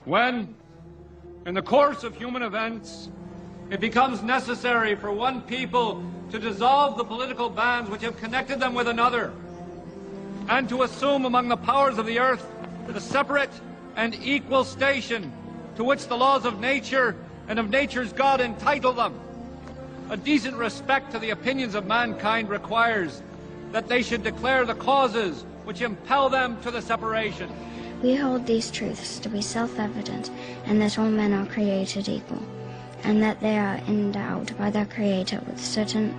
When, in the course of human events, it becomes necessary for one people to dissolve the political bands which have connected them with another, and to assume among the powers of the earth the separate and equal station to which the laws of nature and of nature's God entitle them, a decent respect to the opinions of mankind requires that they should declare the causes which impel them to the separation. We hold these truths to be self-evident, and that all men are created equal, and that they are endowed by their Creator with certain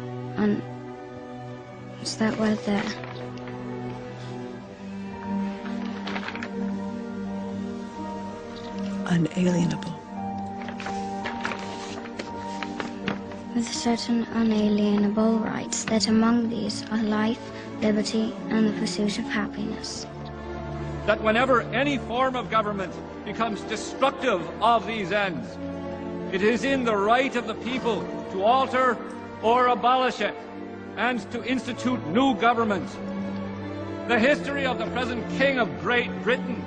what's that word there? Unalienable. With certain unalienable rights, that among these are life, liberty, and the pursuit of happiness. That whenever any form of government becomes destructive of these ends, it is in the right of the people to alter or abolish it, and to institute new government. The history of the present King of Great Britain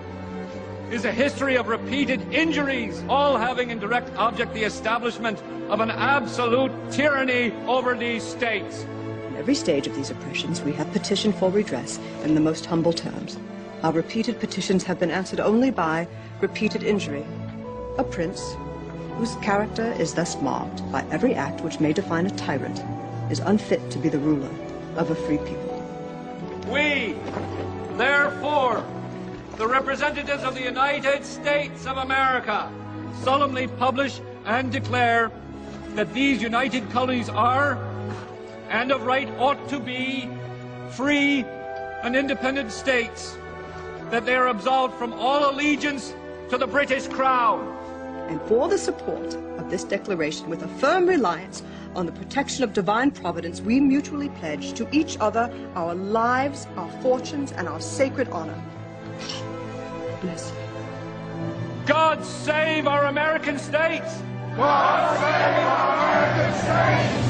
is a history of repeated injuries, all having in direct object the establishment of an absolute tyranny over these states. In every stage of these oppressions, we have petitioned for redress in the most humble terms. Our repeated petitions have been answered only by repeated injury. A prince, whose character is thus marked by every act which may define a tyrant, is unfit to be the ruler of a free people. We, therefore, the representatives of the United States of America, solemnly publish and declare that these united colonies are, and of right ought to be, free and independent states, that they are absolved from all allegiance to the British Crown. And for the support of this declaration, with a firm reliance on the protection of divine providence, we mutually pledge to each other our lives, our fortunes, and our sacred honor. Bless you. God save our American states! God save our American states!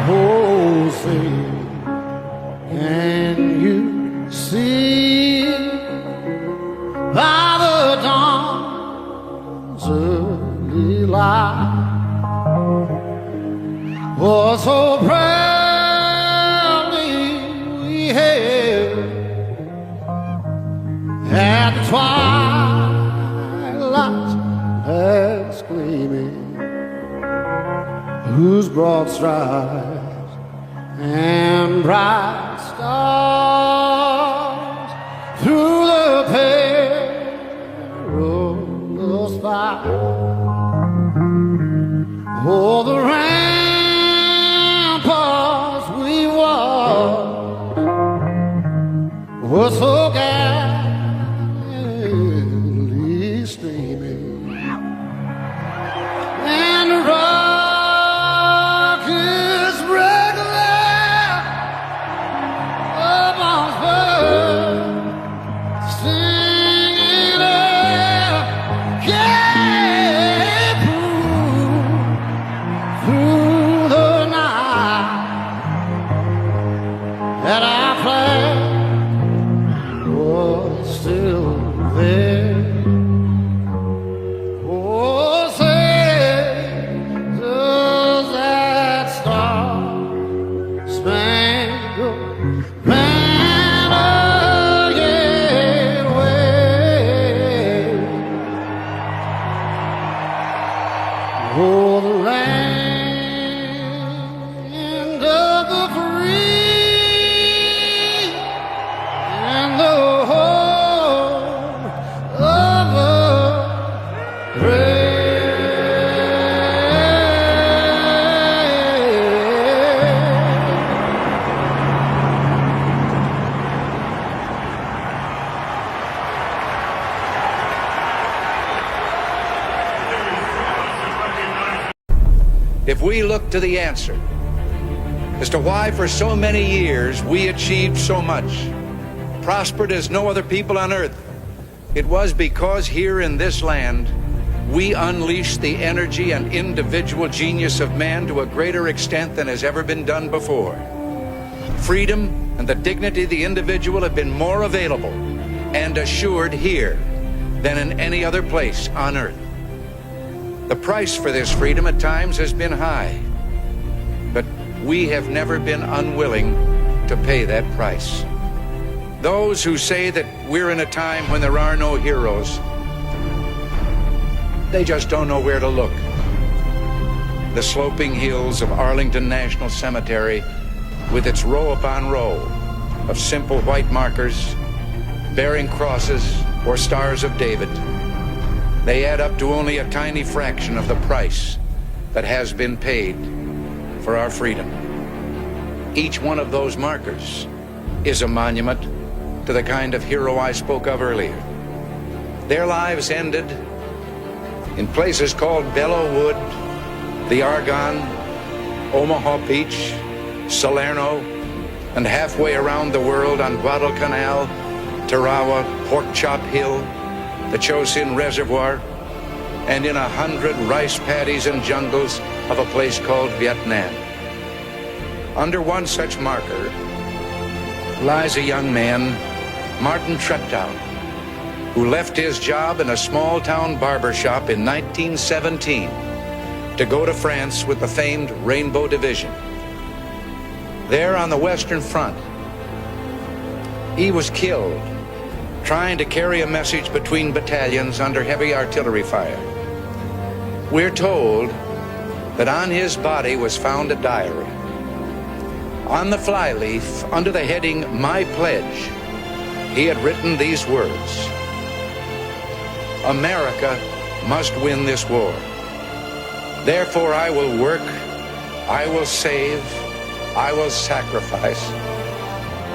Oh, say, can you see by the dawn's early light what so proudly we hailed at the twilight's last gleaming, whose broad strides and bright stars through the perilous fight. Oh, the ramparts we walked were so gallantly streaming, and the rockets regular upon Mt.Vernon, singing out, yeah, through the night, that our flag was still there. Oh, say, does that Star-Spangled Banner yet wave? Oh, the land of the free and the home of the brave. if we look to the answer as to why for so many years we achieved so much, prospered as no other people on earth, it was because here in this land we unleashed the energy and individual genius of man to a greater extent than has ever been done before. Freedom and the dignity of the individual have been more available and assured here than in any other place on earth. The price for this freedom at times has been high, but we have never been unwilling to pay that price. Those who say that we're in a time when there are no heroes, they just don't know where to look. The sloping hills of Arlington National Cemetery, with its row upon row of simple white markers bearing crosses or stars of David, they add up to only a tiny fraction of the price that has been paid for our freedom. Each one of those markers is a monument to the kind of hero I spoke of earlier. Their lives ended in places called Belleau Wood, the Argonne, Omaha Beach, Salerno, and halfway around the world on Guadalcanal, Tarawa, Pork Chop Hill, the Chosin Reservoir, and in 100 rice paddies and jungles of a place called Vietnam. Under one such marker lies a young man, Martin Treptow, who left his job in a small-town barber shop in 1917 to go to France with the famed Rainbow Division. There on the Western Front, he was killed trying to carry a message between battalions under heavy artillery fire. We're told that on his body was found a diary. On the flyleaf, under the heading, "My Pledge," he had written these words: "America must win this war. Therefore I will work, I will save, I will sacrifice,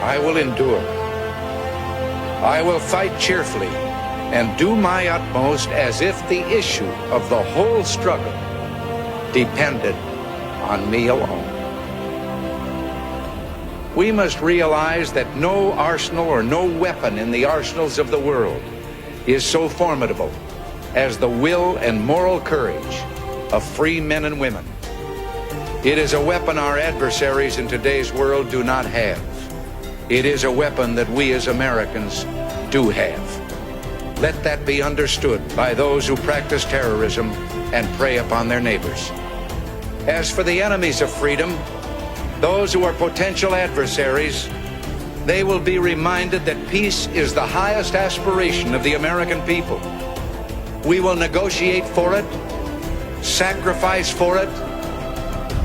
I will endure. I will fight cheerfully and do my utmost as if the issue of the whole struggle depended on me alone." We must realize that no arsenal or no weapon in the arsenals of the world is so formidable as the will and moral courage of free men and women. It is a weapon our adversaries in today's world do not have. It is a weapon that we as Americans do have. Let that be understood by those who practice terrorism and prey upon their neighbors. As for the enemies of freedom, those who are potential adversaries, they will be reminded that peace is the highest aspiration of the American people. We will negotiate for it, sacrifice for it.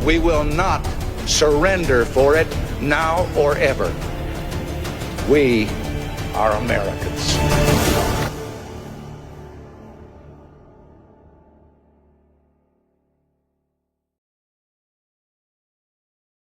We will not surrender for it now or ever. We are Americans.